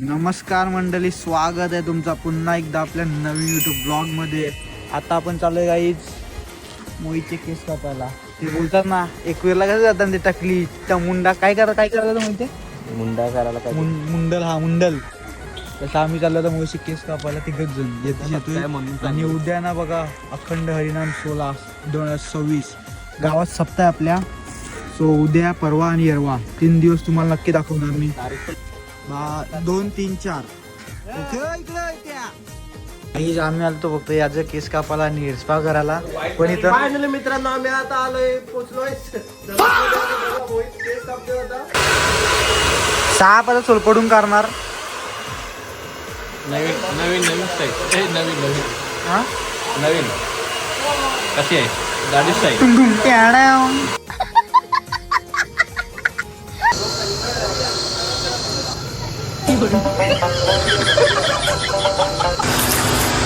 नमस्कार मंडळी, स्वागत आहे तुमचा पुन्हा एकदा आपल्या नवीन युट्यूब ब्लॉग मध्ये. आता आपण चाललोय गाईज मोहितचे केस कापायला. ते बोलतात ना, एक वेळेला कसं जातात ते टकली त्या मुंडा काय करायचं माहितीये, मुंडा करायला काय मुंडल. हा मुंडल. तसं आम्ही चाललो होतो मोहितचे केस कापायला. तिघच जण येतोय. आणि उद्या ना बघा अखंड हरिनाम 16 2026 गावात सप्ताह आपल्या. सो उद्या, परवा आणि येरवा 3 दिवस तुम्हाला नक्की दाखवणार मी. 2, 3, 4. आम्ही आलतो फक्त याचं केस कापायला आणि हेअर स्पा करायला. पण इथं फायनली मित्रांनो आम्ही आता आलोय, पोचलोय. केस कापतोय आता. 6 परत सोलपडून करणार. नवीन स्टाईल. नवीन हा नवीन कशी आहे दाढी स्टाईल.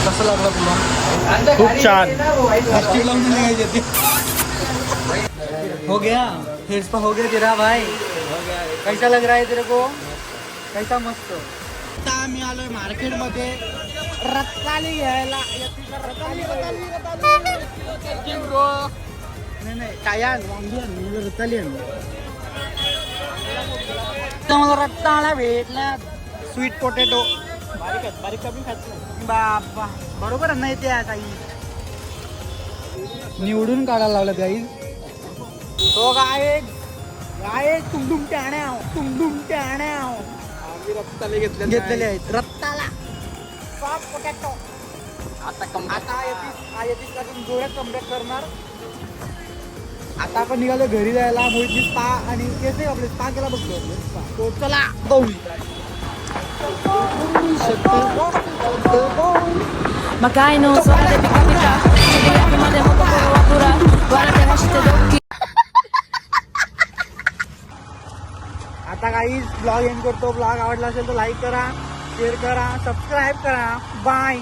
कसं लागला तुला? खूप छान. प्लास्टिक लावून निघायचे ते. हो गया हेयर स्पा हो गया तेरा भाई. कैसा लग रहा है तेरे को? कैसा मस्त. आता आम्ही आलोय मार्केट मध्ये रताली घ्यायला. नाही काय वांगी आणली, रताली आणली. मला रताळा भेटला. स्वीट पोटॅटो बारीक कमी खायचं बाबा. बरोबर नाही ते काही निवडून काढायला लावलं काही. तो काय तुमडुम टाण्याव आम्ही रक्ताले घेतलेले आहेत. रत्ताला सॉफ्ट पोटॅटो. आता येतीस अजून जोरात कमबॅक करणार. आता आपण निघालो घरी जायला. मोहितची स्पा आणि केस आपले स्पा केला बघतो. तो चला Makaino suara de pika pika. Dia cuma de moto pura. Guarda te hasite doki. आता काही ब्लॉग एंड करतो. ब्लॉग आवडला असेल तर लाईक करा, शेअर करा, सबस्क्राईब करा. बाय.